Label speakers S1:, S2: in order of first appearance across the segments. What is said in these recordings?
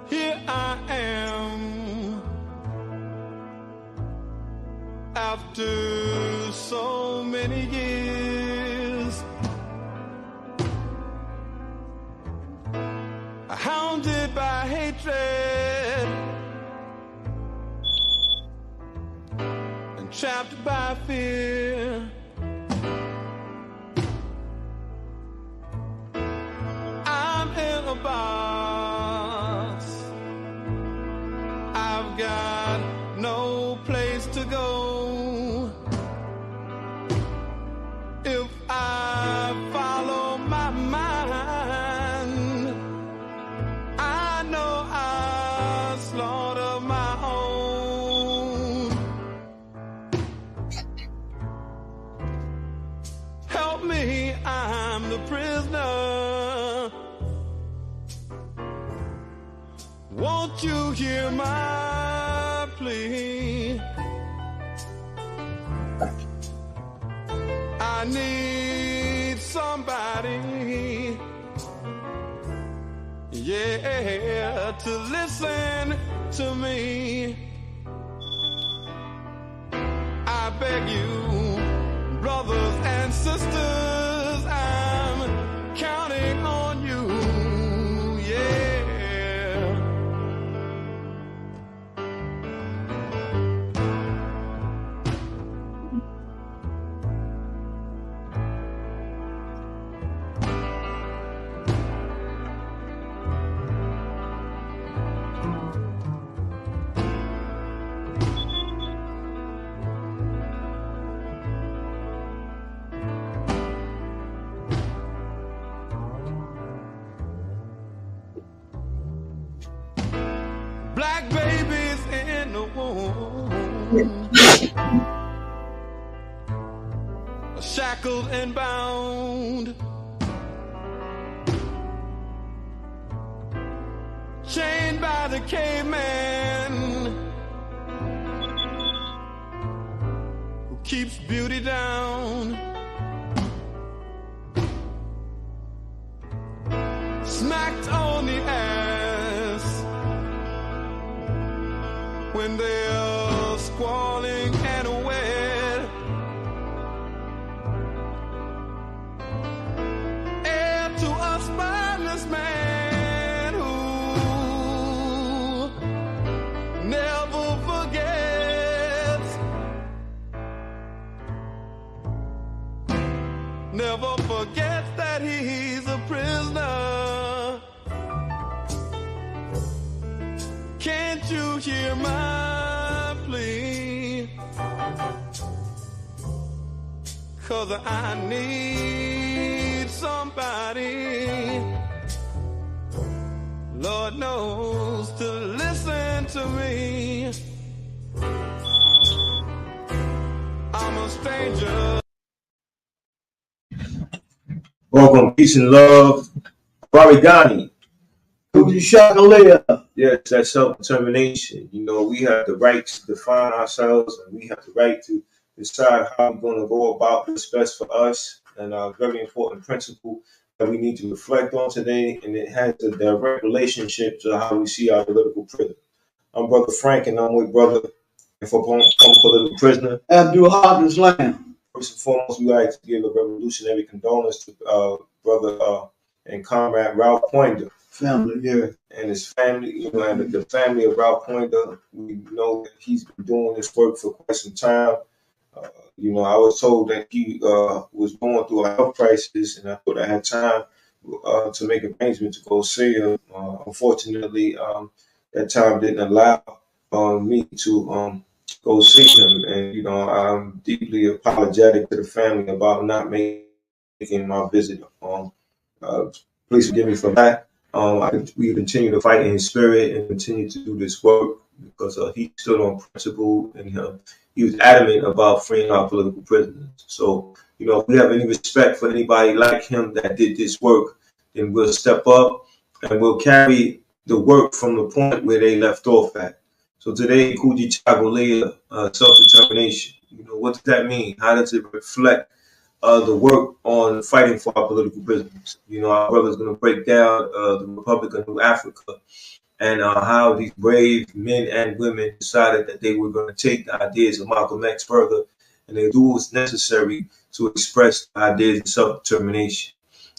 S1: Here I am, after so many years, hounded by hatred and trapped by fear. I'm in a box, I've got no place to go. If I follow my mind, I know I slaughter my own. Help me, I'm the prisoner. Won't you hear my plea? I need somebody, yeah, to listen to me. I beg you, brothers and sisters, I'm counting on you, yeah. Black babies in the womb, shackled and bound, chained by the caveman who keeps beauty down, smacked on the ass when they're squalling and wet, heir to a spineless man who never forgets, never forgets that he's a prisoner. Can't you hear my plea? 'Cause I need somebody, Lord knows, to listen to me. I'm a stranger.
S2: Welcome, peace and love. Barigani.
S3: Kujichagulia.
S2: Yes, that's self-determination. You know, we have the right to define ourselves, and we have the right to decide how we're going to go about what's best for us. And a very important principle that we need to reflect on today, and it has a direct relationship to how we see our political prisoner. I'm Brother Frank, and I'm with Brother for Political Prisoner
S3: Abdul Islam.
S2: First and foremost, we like to give a revolutionary condolence to Brother and Comrade Ralph Pointer.
S3: Family, yeah.
S2: And his family, you know, and the family of Ralph Pointer. We know that he's been doing this work for quite some time. You know, I was told that he was going through a health crisis, and I thought I had time to make arrangements to go see him. Unfortunately, that time didn't allow me to go see him, and you know, I'm deeply apologetic to the family about not making my visit. Please forgive me for that. We continue to fight in his spirit and continue to do this work because he stood on principle, and he was adamant about freeing our political prisoners. So, you know, if we have any respect for anybody like him that did this work, then we'll step up and we'll carry the work from the point where they left off at. So today, Kujichagulia, self-determination. You know, What does that mean? How does it reflect the work on fighting for our political prisoners? Our brother's going to break down the Republic of New Africa and how these brave men and women decided that they were going to take the ideas of Malcolm X further, and they do what's necessary to express the ideas of self-determination.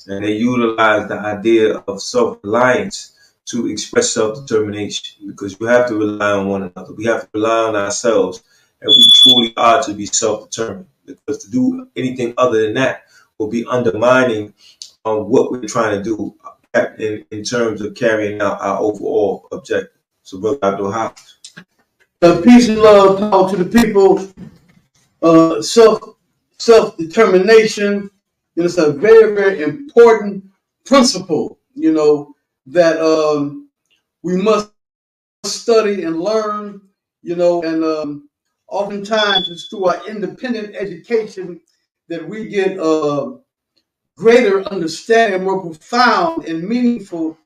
S2: And they utilize the idea of self-reliance to express self-determination, because you have to rely on one another. We have to rely on ourselves, and we truly are to be self-determined, because to do anything other than that will be undermining what we're trying to do in terms of carrying out our overall objective. So, Brother Abdul Hafiz.
S3: Peace and love, power to the people, self-determination. It's a very, very important principle, that we must study and learn, and oftentimes it's through our independent education that we get greater understanding, more profound and meaningful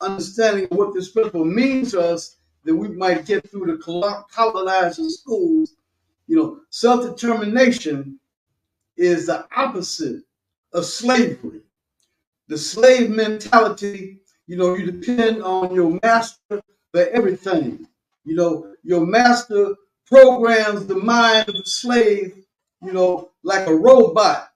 S3: understanding of what this principle means to us than we might get through the colonizing schools. Self-determination is the opposite of slavery. The slave mentality, you depend on your master for everything. Your master programs the mind of the slave, like a robot,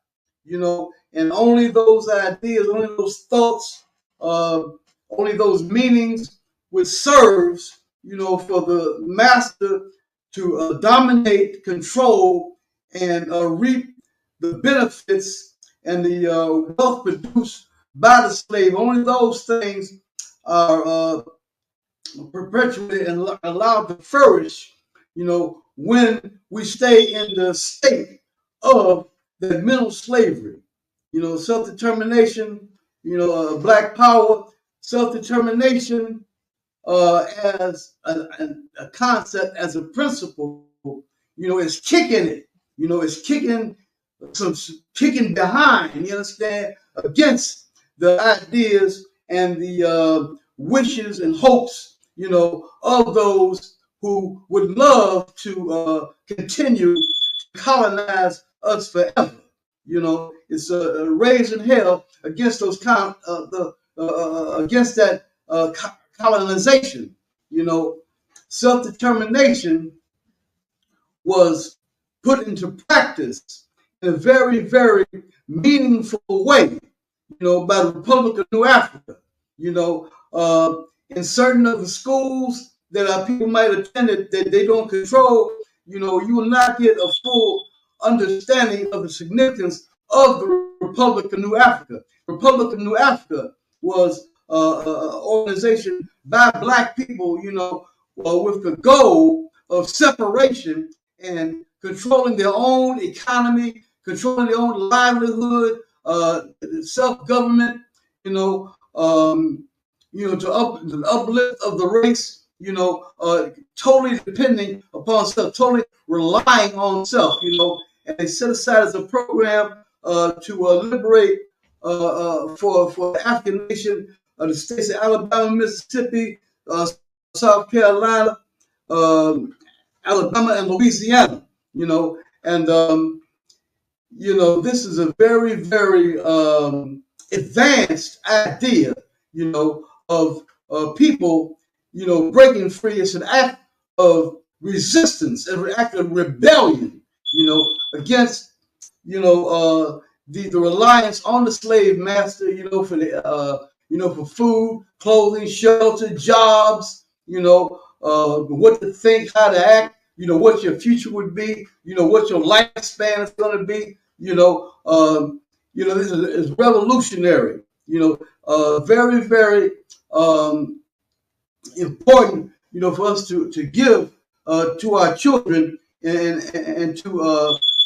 S3: and only those ideas, only those thoughts, only those meanings which serves, for the master to dominate, control, and reap the benefits and the wealth produced by the slave. Only those things are perpetuated and allowed to flourish, when we stay in the state of the mental slavery. Self-determination, black power, self-determination as a concept, as a principle, is kicking it. It's kicking behind, you understand, against the ideas and the wishes and hopes, of those who would love to continue to colonize us forever. It's raising hell against those against that colonization. Self-determination was put into practice in a very, very meaningful way, by the Republic of New Africa. In certain of the schools that our people might attend that they don't control, you will not get a full understanding of the significance of the Republic of New Africa. Republic of New Africa was an organization by black people, with the goal of separation and controlling their own economy, controlling their own livelihood, self-government, to the uplift of the race, totally depending upon self, totally relying on self, and they set aside as a program to liberate for the African nation, the states of Alabama, Mississippi, South Carolina, Alabama, and Louisiana, and this is a very, very advanced idea, of people, breaking free. It's an act of resistance, an act of rebellion, against, the reliance on the slave master, for the, for food, clothing, shelter, jobs, what to think, how to act, what your future would be, what your lifespan is going to be, this is revolutionary, very, very important, for us to give to our children and to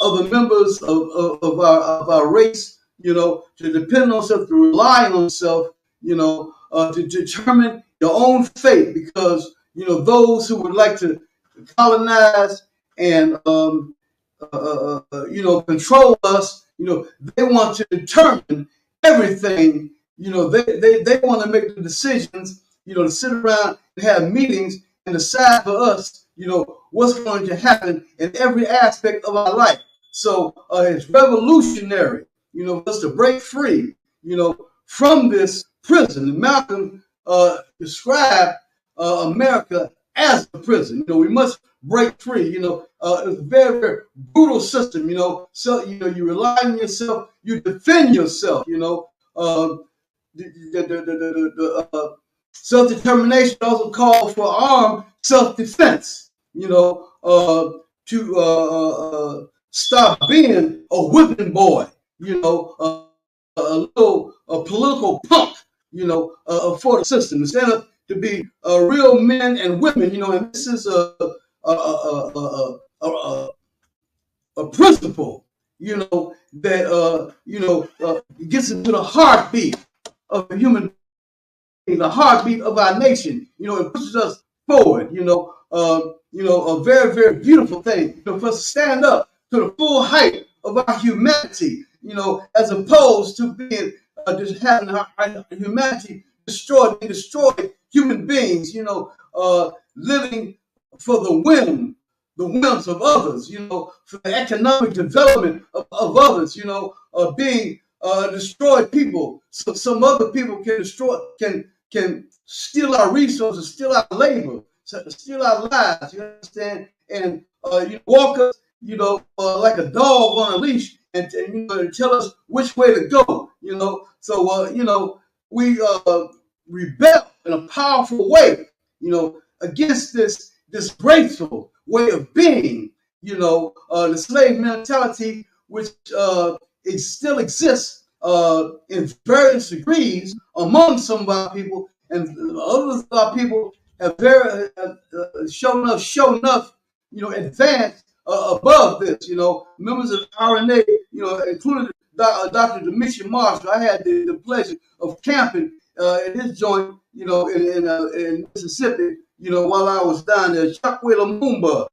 S3: other members of our race, to depend on self, to rely on self, to determine your own fate, because those who would like to colonize and control us, they want to determine everything. They want to make the decisions, to sit around and have meetings and decide for us, what's going to happen in every aspect of our life. So it's revolutionary, for us to break free, from this prison. And Malcolm described America as a prison. We must break free. It's a very, very brutal system. So you rely on yourself, you defend yourself. The self-determination also calls for armed self-defense. To stop being a whipping boy. A political punk. For the system, instead of to be real men and women. And this is a principle, that gets into the heartbeat of a human being, the heartbeat of our nation. It pushes us forward. A very, very beautiful thing. For us to stand up to the full height of our humanity. As opposed to being just having our humanity destroyed human beings. Living for the whims of others, for the economic development of others, being destroyed people. So some other people can steal our resources, steal our labor, steal our lives, you understand? And walk us, like a dog on a leash and tell us which way to go, So, we rebel in a powerful way, against this disgraceful way of being, the slave mentality, which it still exists in various degrees among some of our people, and others of our people have shown enough, advanced above this. Members of RNA, including Dr. Demetri Marshall. I had the pleasure of camping in his joint, in Mississippi, while I was down there. Chokwe Lumumba,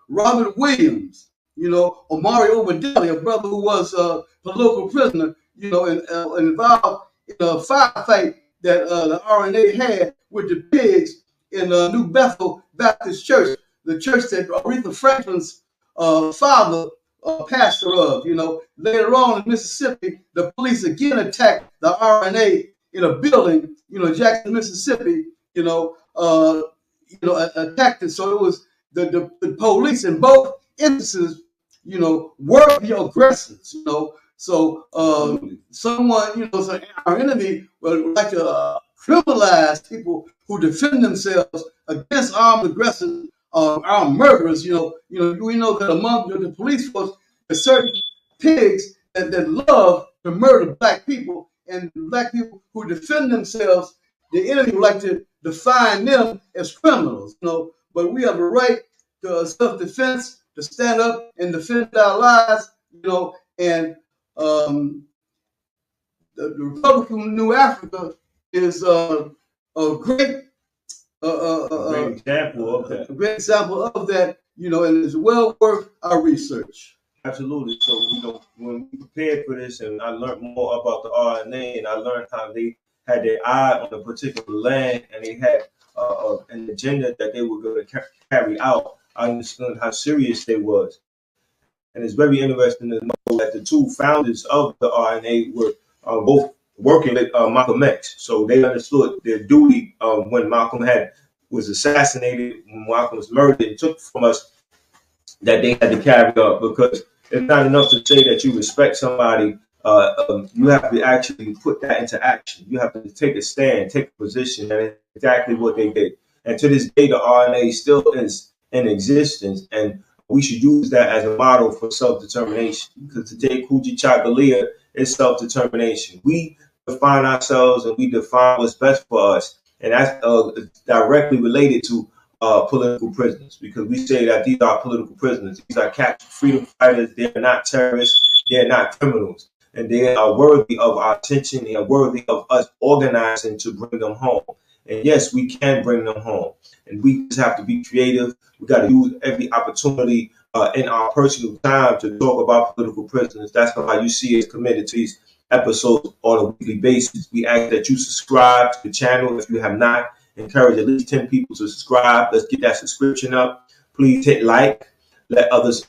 S3: Robert Williams, Omari Obadeli, a brother who was a political prisoner, and involved in a firefight that the RNA had with the pigs in New Bethel Baptist Church, the church that Aretha Franklin's father pastor of. Later on in Mississippi, the police again attacked the RNA in a building, Jackson, Mississippi, attacked it. So it was the police in both instances, were the aggressors, So someone, so our enemy would like to criminalize people who defend themselves against armed aggressors, armed murderers. We know that among the police force, there's certain pigs that love to murder black people, and black people who defend themselves, the enemy would like to define them as criminals. But we have a right to self-defense, to stand up and defend our lives. And the Republic of New Africa is a great
S2: example of that.
S3: A great example of that, and it's well worth our research.
S2: Absolutely. So, when we prepared for this, and I learned more about the RNA, and I learned how they had their eye on a particular land, and they had an agenda that they were going to carry out. I understood how serious they was. And it's very interesting to know that the two founders of the RNA were both working with Malcolm X. So they understood their duty when Malcolm was assassinated, when Malcolm was murdered, and took from us that they had to carry out, because it's not enough to say that you respect somebody. You have to actually put that into action. You have to take a stand, take a position, and it's exactly what they did. And to this day, the RNA still is in existence, and we should use that as a model for self-determination, because today Kujichagulia is self-determination. We define ourselves and we define what's best for us, and that's directly related to political prisoners, because we say that these are political prisoners. These are captured freedom fighters. They're not terrorists. They're not criminals. And they are worthy of our attention. They are worthy of us organizing to bring them home. And yes, we can bring them home. And we just have to be creative. We got to use every opportunity in our personal time to talk about political prisoners. That's why you see us committed to these episodes on a weekly basis. We ask that you subscribe to the channel if you have not, encourage at least 10 people to subscribe. Let's get that subscription up. Please hit like. Let others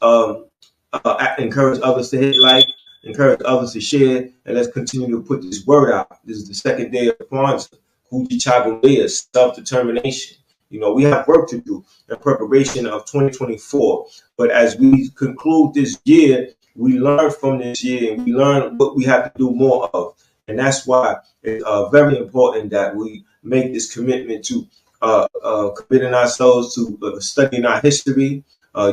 S2: encourage others to hit like. Encourage others to share, and let's continue to put this word out. This is the second day of Kwanzaa. Kujichagulia, self-determination. We have work to do in preparation of 2024. But as we conclude this year, we learn from this year and we learn what we have to do more of. And that's why it's very important that we make this commitment to committing ourselves to studying our history,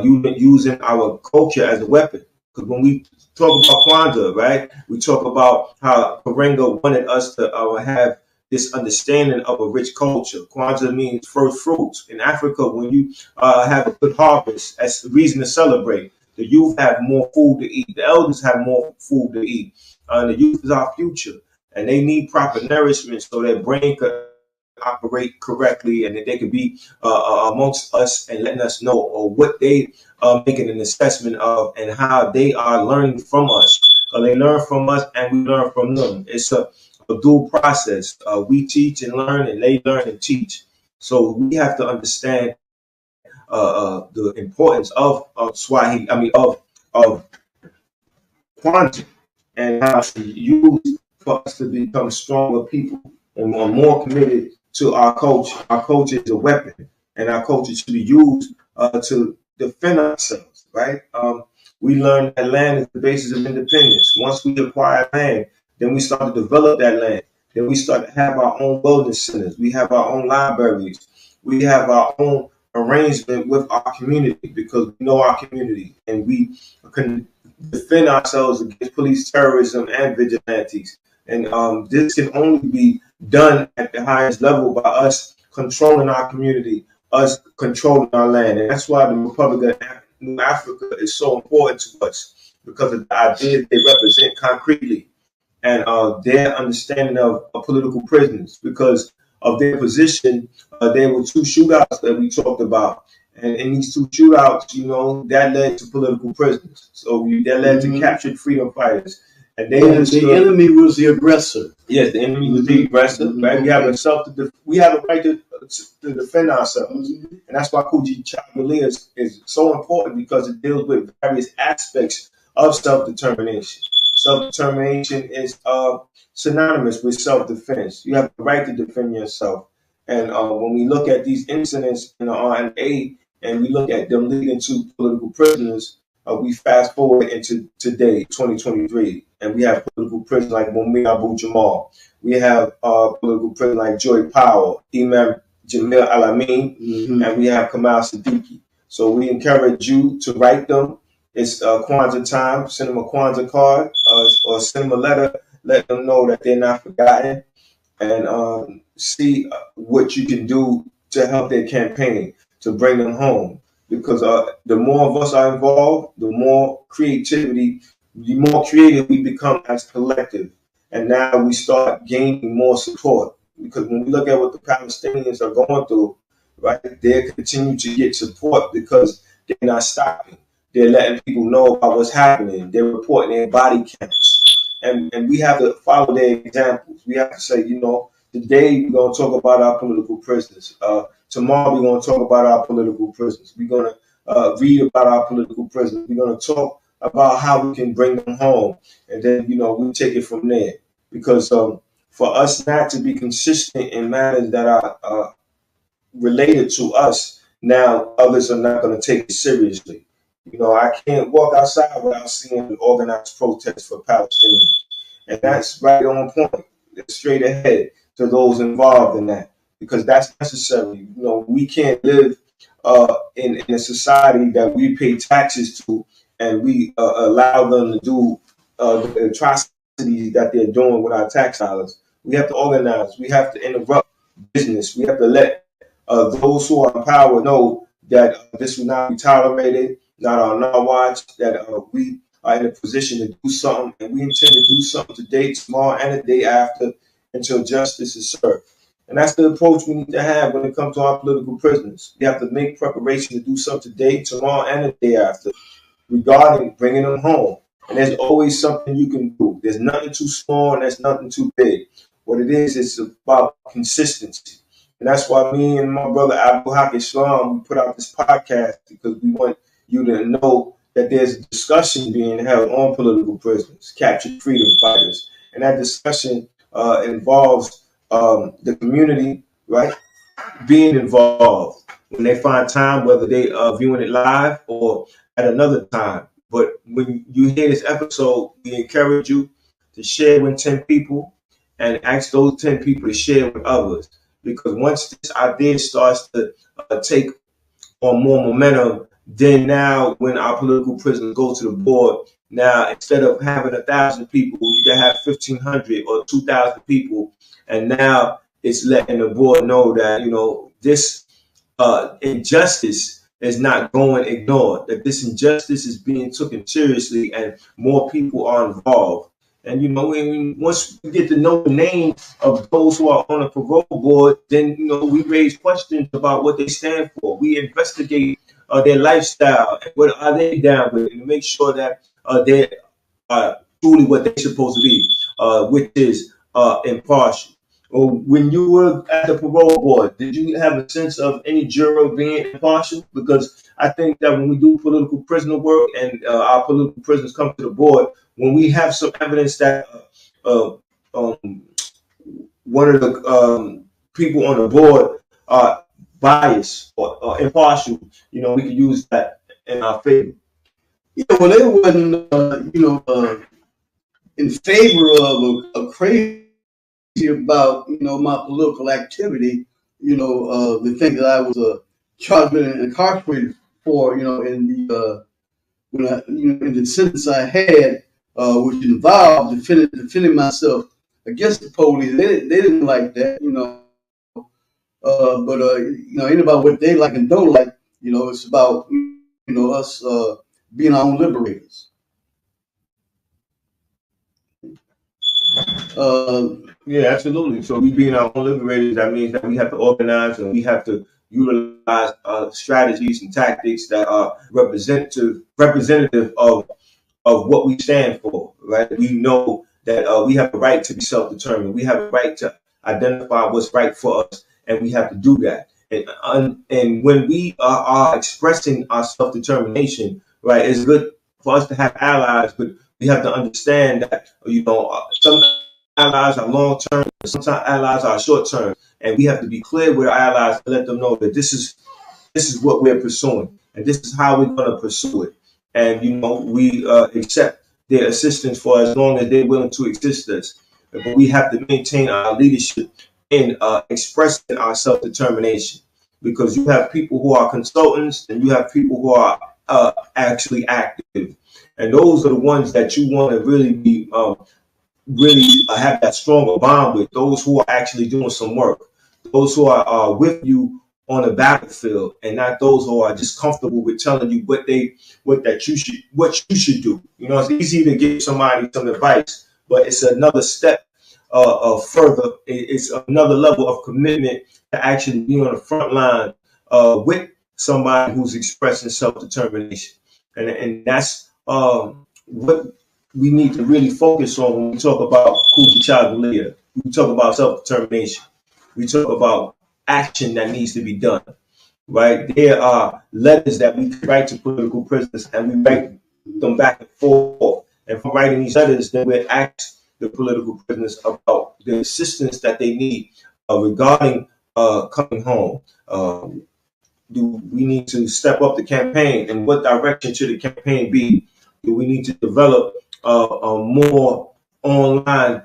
S2: using our culture as a weapon. Because when we talk about Kwanzaa, right, we talk about how Karenga wanted us to have this understanding of a rich culture. Kwanzaa means first fruits. In Africa, when you have a good harvest, that's a reason to celebrate. The youth have more food to eat. The elders have more food to eat. The youth is our future, and they need proper nourishment so their brain can operate correctly and that they can be amongst us and letting us know what they are making an assessment of and how they are learning from us. They learn from us and we learn from them. It's a dual process. We teach and learn, and they learn and teach. So we have to understand the importance of Swahili. Of Kwanzaa and how to use for us to become stronger people and more committed to our culture. Our culture is a weapon, and our culture should be used to defend ourselves. Right? We learned that land is the basis of independence. Once we acquire land, then we start to develop that land. Then we start to have our own wellness centers. We have our own libraries. We have our own arrangement with our community because we know our community and we can defend ourselves against police terrorism and vigilantes. And this can only be done at the highest level by us controlling our community, us controlling our land. And that's why the Republic of New Africa is so important to us, because of the ideas they represent concretely and their understanding of political prisoners. Because of their position, there were two shootouts that we talked about. And in these two shootouts, that led to political prisoners. So that led to captured freedom fighters. And they understood
S3: the enemy was the aggressor.
S2: Yes, the enemy was the aggressor. Right? We have a right to defend ourselves, and that's why Kujichagulia is so important, because it deals with various aspects of self-determination. Self-determination is synonymous with self-defense. You have the right to defend yourself. And when we look at these incidents in the RNA and we look at them leading to political prisoners, we fast forward into today, 2023, and we have political prisoners like Mumia Abu Jamal. We have political prisoners like Joy Powell, Imam Jamil Alamin, and we have Kamal Siddiqui. So we encourage you to write them. It's Kwanzaa time. Send them a Kwanzaa card or send them a letter. Let them know that they're not forgotten, and see what you can do to help their campaign to bring them home. Because the more of us are involved, the more creative we become as a collective. And now we start gaining more support. Because when we look at what the Palestinians are going through, right, they continue to get support because they're not stopping. They're letting people know about what's happening. They're reporting their body counts. And we have to follow their examples. We have to say, today we're going to talk about our political prisoners. Tomorrow we're going to talk about our political prisoners. We're going to read about our political prisoners. We're going to talk about how we can bring them home. And then, we take it from there. Because for us not to be consistent in matters that are related to us, now others are not going to take it seriously. I can't walk outside without seeing an organized protest for Palestinians. And that's right on point. It's straight ahead to those involved in that, because that's necessary. We can't live in a society that we pay taxes to and we allow them to do the atrocities that they're doing with our tax dollars. We have to organize. We have to interrupt business. We have to let those who are in power know that this will not be tolerated, not on our watch, that we are in a position to do something, and we intend to do something today, tomorrow, and the day after until justice is served. And that's the approach we need to have when it comes to our political prisoners. We have to make preparation to do something today, tomorrow, and the day after regarding bringing them home. And there's always something you can do. There's nothing too small and there's nothing too big. What it is, it's about consistency. And that's why me and my brother Abu Haq Islam, we put out this podcast, because we want you to know that there's a discussion being held on political prisoners, captured freedom fighters. And that discussion involves the community, right, being involved when they find time, whether they are viewing it live or at another time. But when you hear this episode, we encourage you to share with 10 people and ask those 10 people to share with others. Because once this idea starts to take on more momentum, then now when our political prisoners go to the board, now instead of having 1,000 people, you can have 1,500 or 2,000 people. And now it's letting the board know that, this injustice is not going ignored, that this injustice is being taken seriously and more people are involved. And, once we get to know the name of those who are on the parole board, then, we raise questions about what they stand for. We investigate their lifestyle and what are they down with, and make sure that they are truly what they're supposed to be, which is impartial. When you were at the parole board, did you have a sense of any juror being impartial? Because I think that when we do political prisoner work and our political prisoners come to the board, when we have some evidence that one of the people on the board are biased or impartial, we can use that in our favor.
S3: Yeah, well, they wasn't, in favor of a crazy about, my political activity, the thing that I was charged and incarcerated for, in the in the sentence I had, which involved defending myself against the police. They didn't like that, but ain't about what they like and don't like. It's about us being our own liberators.
S2: Yeah, absolutely. So we being our own liberators, that means that we have to organize and we have to utilize strategies and tactics that are representative of what we stand for, right? We know that we have a right to be self-determined. We have a right to identify what's right for us, and we have to do that. And when we are expressing our self-determination, right, it's good for us to have allies, but we have to understand that, some allies are long-term, sometimes allies are short-term, and we have to be clear with our allies to let them know that this is what we're pursuing, and this is how we're going to pursue it. And we accept their assistance for as long as they're willing to assist us. But we have to maintain our leadership in expressing our self-determination, because you have people who are consultants and you have people who are actually active, and those are the ones that you want to really be have that stronger bond with. Those who are actually doing some work, those who are with you on the battlefield, and not those who are just comfortable with telling you what you should do. It's easy to give somebody some advice, but it's another step further. It's another level of commitment to actually be on the front line with somebody who's expressing self-determination, and that's what we need to really focus on when we talk about Kujichagulia. We talk about self-determination. We talk about action that needs to be done, right? There are letters that we write to political prisoners, and we write them back and forth. And from writing these letters, then we ask the political prisoners about the assistance that they need regarding coming home. Do we need to step up the campaign, and what direction should the campaign be? Do we need to develop more online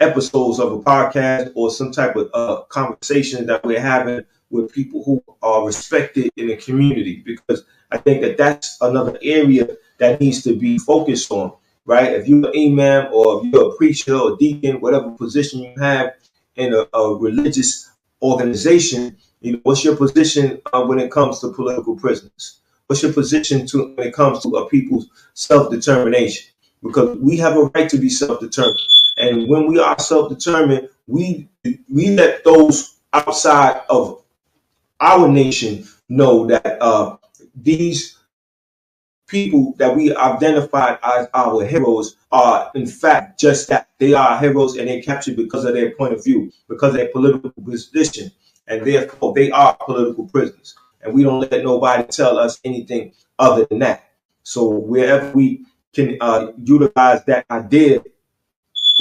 S2: episodes of a podcast or some type of conversation that we're having with people who are respected in the community? Because I think that that's another area that needs to be focused on, right? If you're an imam or if you're a preacher or deacon, whatever position you have in a religious organization, what's your position when it comes to political prisoners? What's your position when it comes to people's self-determination? Because we have a right to be self-determined. And when we are self-determined, we let those outside of our nation know that these people that we identified as our heroes are in fact just that. They are heroes, and they're captured because of their point of view, because of their political position, and therefore they are political prisoners. And we don't let nobody tell us anything other than that. So wherever we can utilize that idea,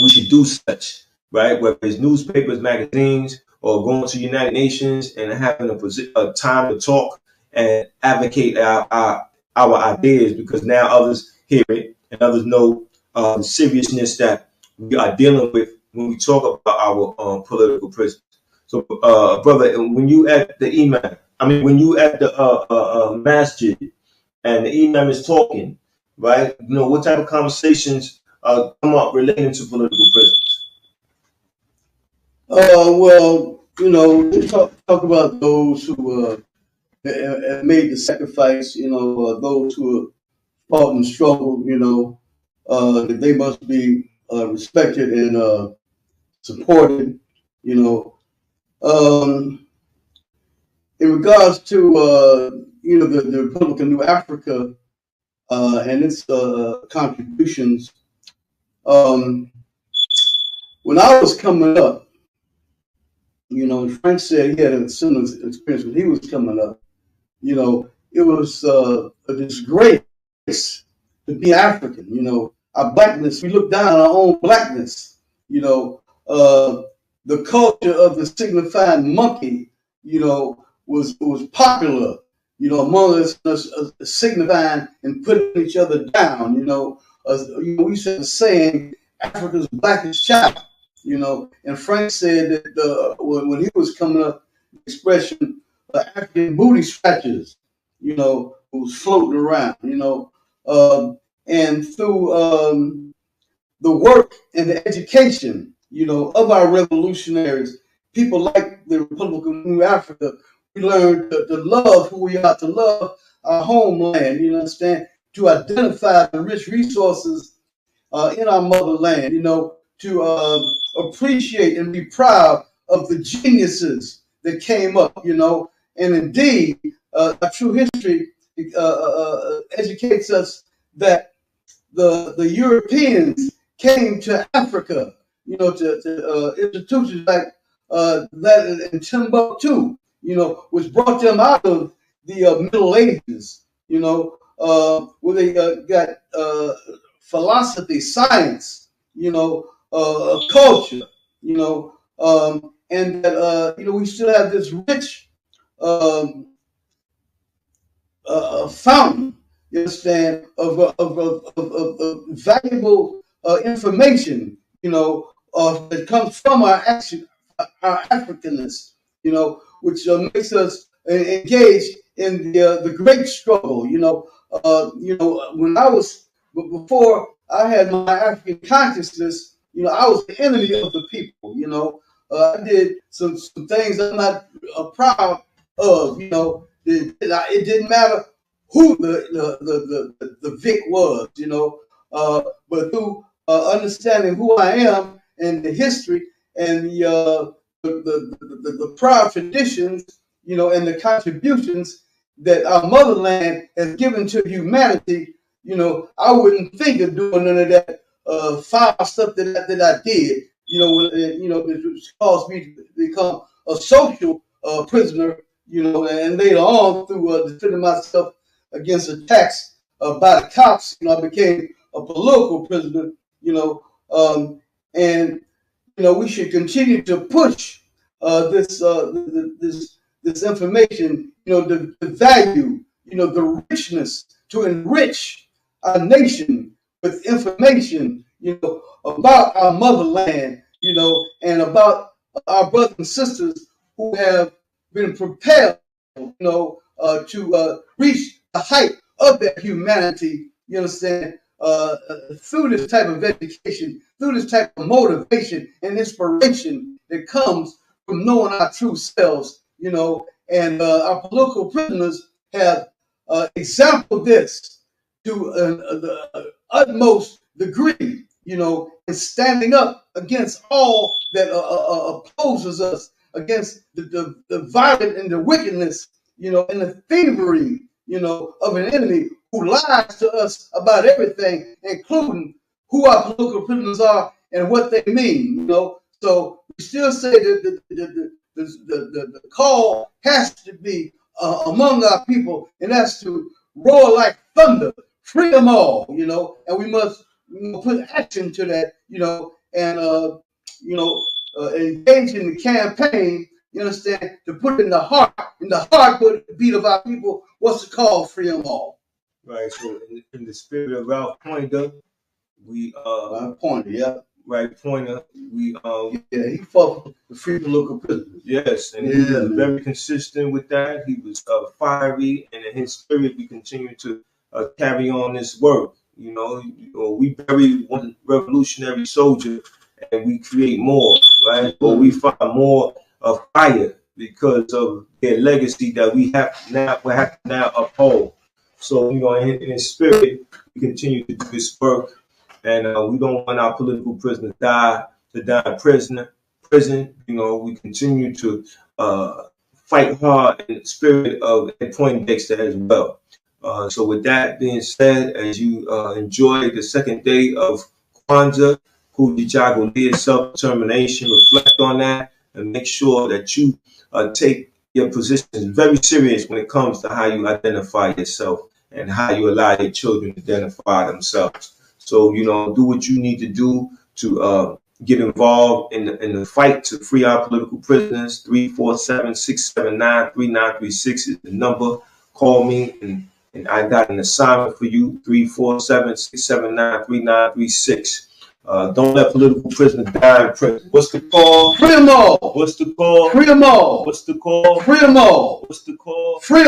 S2: we should do such, right? Whether it's newspapers, magazines, or going to United Nations and having a time to talk and advocate our ideas, because now others hear it and others know the seriousness that we are dealing with when we talk about our political prisoners. So, brother, when you at the imam, when you at the masjid and the imam is talking, right? What type of conversations come up relating to political prisoners?
S3: Well, we talk about those who have made the sacrifice. Those who have fought and struggled. That they must be respected and supported. You know, in regards to the Republic of New Africa and its contributions. When I was coming up, Frank said he had a similar experience when he was coming up. It was a disgrace to be African. Our blackness, we look down on our own blackness. The culture of the signifying monkey, was popular, among us, signifying and putting each other down. We said the saying, Africa's blackest child. And Frank said that when he was coming up, the expression African booty scratchers, was floating around, and through the work and the education, of our revolutionaries, people like the Republic of New Africa, we learned to love who we are, to love our homeland, understand, to identify the rich resources in our motherland, to appreciate and be proud of the geniuses that came up, and indeed, our true history educates us that the Europeans came to Africa, to institutions like that in Timbuktu, which brought them out of the Middle Ages, where they got philosophy, science, culture, and that we still have this rich fountain, you understand, of valuable information, that comes from our Africanness, which makes us engage in the great struggle. When I was before I had my African consciousness, I was the enemy of the people. I did some things I'm not proud of. It didn't matter who the Vic was. But through understanding who I am and the history and the proud traditions, and the contributions that our motherland has given to humanity, I wouldn't think of doing none of that foul stuff that I did, it caused me to become a social prisoner, and later on through defending myself against attacks by the cops, I became a political prisoner, and we should continue to push this information, the value, the richness to enrich our nation with information, about our motherland, and about our brothers and sisters who have been propelled, to reach the height of their humanity, you understand, through this type of education, through this type of motivation and inspiration that comes from knowing our true selves, and our political prisoners have exampled this to the utmost degree, in standing up against all that opposes us, against the violence and the wickedness, and the thievery, of an enemy who lies to us about everything, including who our political prisoners are and what they mean. You know, so we still say that the call has to be among our people, and that's to roar like thunder, free them all. You know, and we must put action to that. You know, and engage in the campaign. You understand? To put in the heartbeat of our people, what's the call? Free them all.
S2: Right. So in the spirit of Ralph Pointer, we
S3: Pointer, yeah.
S2: Right, Pointer, we
S3: he fought for the free political prisoners.
S2: Yes, and he was very consistent with that. He was fiery, and in his spirit, we continue to carry on this work. You know, we bury one revolutionary soldier, and we create more, right? Or we find more of fire because of their legacy that we have to now uphold. So, you know, in his spirit, we continue to do this work, and we don't want our political prisoners to die in prison. You know, we continue to fight hard in the spirit of Poindexter as well. So with that being said, as you enjoy the second day of Kwanzaa, Kujichagulia, self-determination, reflect on that and make sure that you take your position very serious when it comes to how you identify yourself and how you allow your children to identify themselves. So, you know, do what you need to do to get involved in the fight to free our political prisoners. 347-679-3936 is the number. Call me and I got an assignment for you. 347-679-3936. Don't let political prisoners die in prison. What's the call?
S3: Free them all.
S2: What's the call?
S3: Free them all.
S2: What's the call?
S3: Free them all.
S2: What's the call?
S3: Free them all.